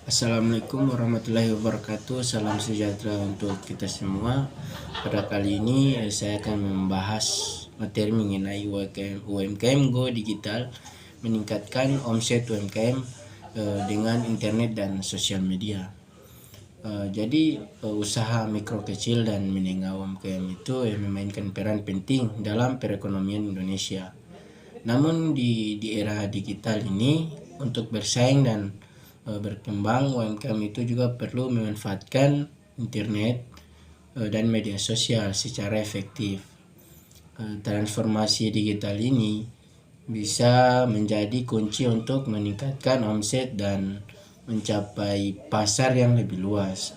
Assalamualaikum warahmatullahi wabarakatuh. Salam sejahtera untuk kita semua. Pada kali ini saya akan membahas materi mengenai UMKM Go Digital, meningkatkan omset UMKM dengan internet dan sosial media. Jadi usaha mikro kecil dan menengah UMKM itu memainkan peran penting dalam perekonomian Indonesia. Namun di era digital ini, untuk bersaing dan berkembang, UMKM itu juga perlu memanfaatkan internet dan media sosial secara efektif. Transformasi digital ini bisa menjadi kunci untuk meningkatkan omset dan mencapai pasar yang lebih luas.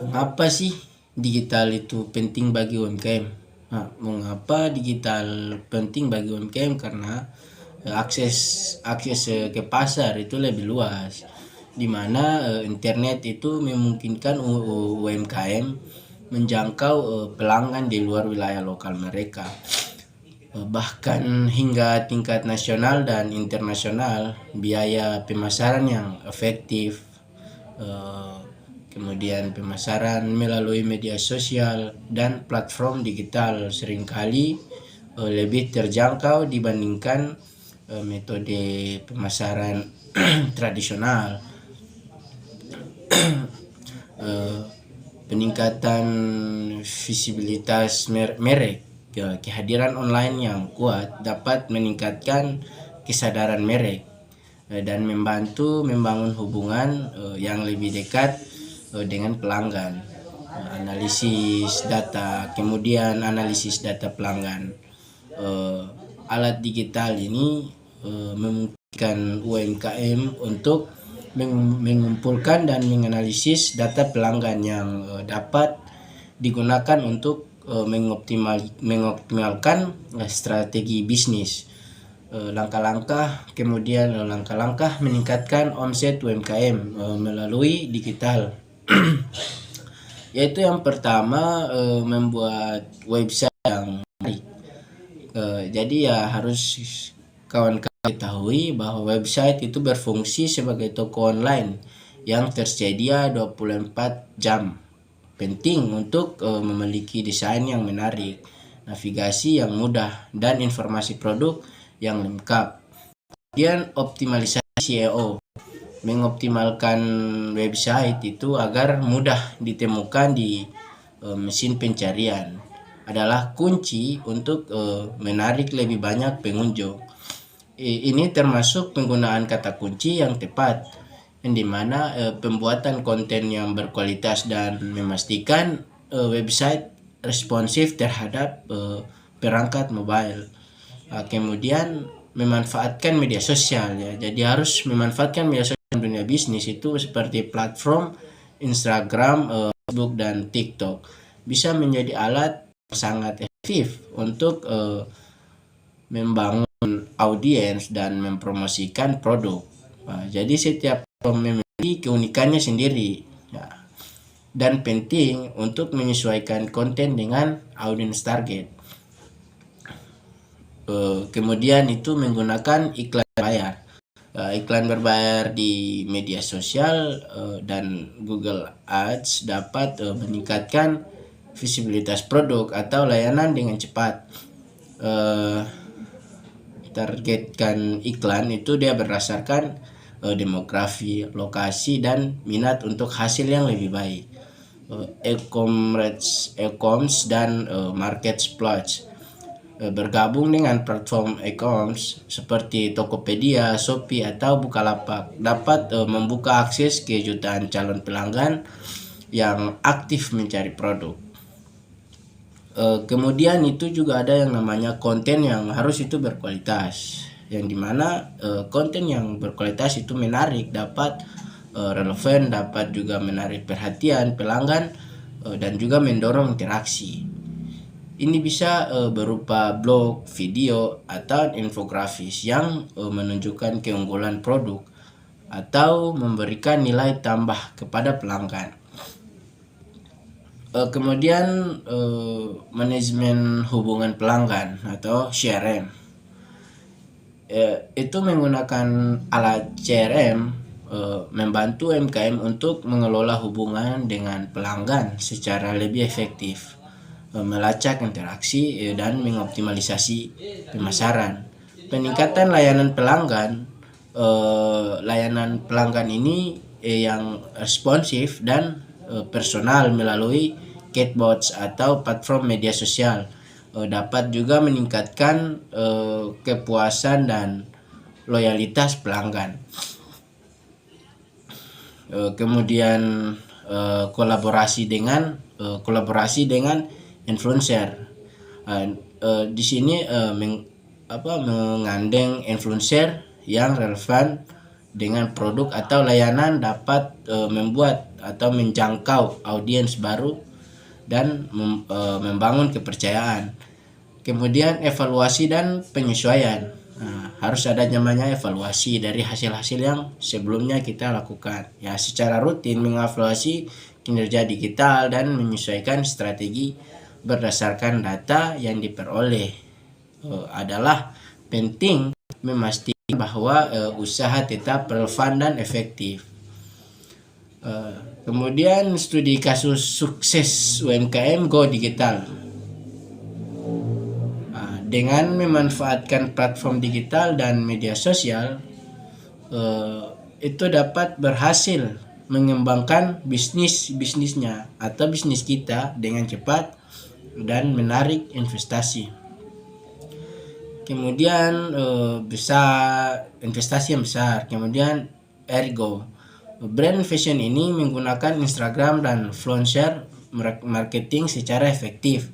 Mengapa sih digital itu penting bagi UMKM? Mengapa digital penting bagi UMKM? Karena akses ke pasar itu lebih luas, di mana internet itu memungkinkan UMKM menjangkau pelanggan di luar wilayah lokal mereka, bahkan hingga tingkat nasional dan internasional. Biaya pemasaran yang efektif, kemudian pemasaran melalui media sosial dan platform digital seringkali lebih terjangkau dibandingkan metode pemasaran tradisional. Peningkatan visibilitas merek, kehadiran online yang kuat dapat meningkatkan kesadaran merek dan membantu membangun hubungan yang lebih dekat dengan pelanggan. Analisis data pelanggan. Alat digital ini memungkinkan UMKM untuk mengumpulkan dan menganalisis data pelanggan yang dapat digunakan untuk mengoptimalkan strategi bisnis. Langkah-langkah meningkatkan omset UMKM melalui digital, yaitu yang pertama, membuat website yang menarik. Jadi ya harus kawan-kawan ketahui bahwa website itu berfungsi sebagai toko online yang tersedia 24 jam. Penting untuk memiliki desain yang menarik, navigasi yang mudah, dan informasi produk yang lengkap. Kemudian optimalisasi SEO, mengoptimalkan website itu agar mudah ditemukan di mesin pencarian adalah kunci untuk menarik lebih banyak pengunjung. Ini termasuk penggunaan kata kunci yang tepat, yang dimana pembuatan konten yang berkualitas dan memastikan website responsif terhadap perangkat mobile. Kemudian memanfaatkan media sosial, ya. Jadi harus memanfaatkan media sosial dunia bisnis itu seperti platform Instagram, Facebook dan TikTok bisa menjadi alat sangat efektif untuk membangun audiens dan mempromosikan produk. Jadi setiap platform memiliki keunikannya sendiri, ya, dan penting untuk menyesuaikan konten dengan audiens target. Kemudian itu menggunakan iklan berbayar. Iklan berbayar di media sosial dan Google Ads dapat meningkatkan visibilitas produk atau layanan dengan cepat. Targetkan iklan itu dia berdasarkan demografi, lokasi, dan minat untuk hasil yang lebih baik. E-commerce dan marketplace. Bergabung dengan platform e-commerce seperti Tokopedia, Shopee, atau Bukalapak dapat membuka akses ke jutaan calon pelanggan yang aktif mencari produk. Kemudian itu juga ada yang namanya konten yang harus itu berkualitas, yang dimana konten yang berkualitas itu menarik, dapat relevan, dapat juga menarik perhatian pelanggan dan juga mendorong interaksi. Ini bisa berupa blog, video, atau infografis yang menunjukkan keunggulan produk atau memberikan nilai tambah kepada pelanggan. Kemudian manajemen hubungan pelanggan atau CRM. itu menggunakan alat CRM, membantu UMKM untuk mengelola hubungan dengan pelanggan secara lebih efektif, melacak interaksi dan mengoptimalisasi pemasaran. Peningkatan layanan pelanggan ini yang responsif dan personal melalui chatbots atau platform media sosial dapat juga meningkatkan kepuasan dan loyalitas pelanggan. Kemudian kolaborasi dengan influencer. Di sini mengandeng influencer yang relevan dengan produk atau layanan dapat membuat atau menjangkau audiens baru dan membangun kepercayaan. Kemudian evaluasi dan penyesuaian. Harus ada namanya evaluasi dari hasil-hasil yang sebelumnya kita lakukan. Ya, secara rutin mengevaluasi kinerja digital dan menyesuaikan strategi berdasarkan data yang diperoleh. Adalah penting memastikan bahwa usaha tetap relevan dan efektif. Kemudian studi kasus sukses UMKM Go Digital. Dengan memanfaatkan platform digital dan media sosial, itu dapat berhasil mengembangkan bisnisnya atau bisnis kita dengan cepat dan menarik investasi. Kemudian investasi yang besar. Kemudian Ergo. Brand fashion ini menggunakan Instagram dan influencer marketing secara efektif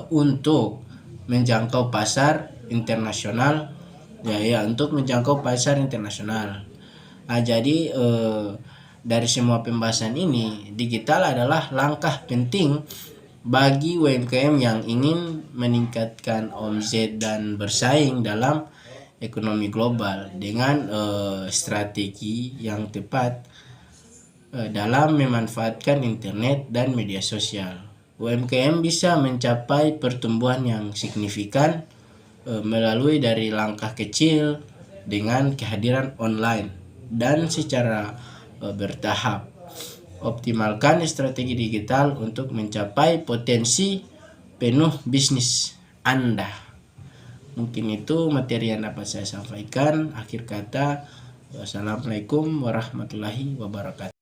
untuk menjangkau pasar internasional. Untuk menjangkau pasar internasional. Jadi dari semua pembahasan ini, digital adalah langkah penting bagi UMKM yang ingin meningkatkan omset dan bersaing dalam ekonomi global dengan strategi yang tepat dalam memanfaatkan internet dan media sosial. UMKM bisa mencapai pertumbuhan yang signifikan melalui dari langkah kecil dengan kehadiran online dan secara bertahap. Optimalkan strategi digital untuk mencapai potensi penuh bisnis Anda. Mungkin itu materi yang dapat saya sampaikan. Akhir kata, wassalamualaikum warahmatullahi wabarakatuh.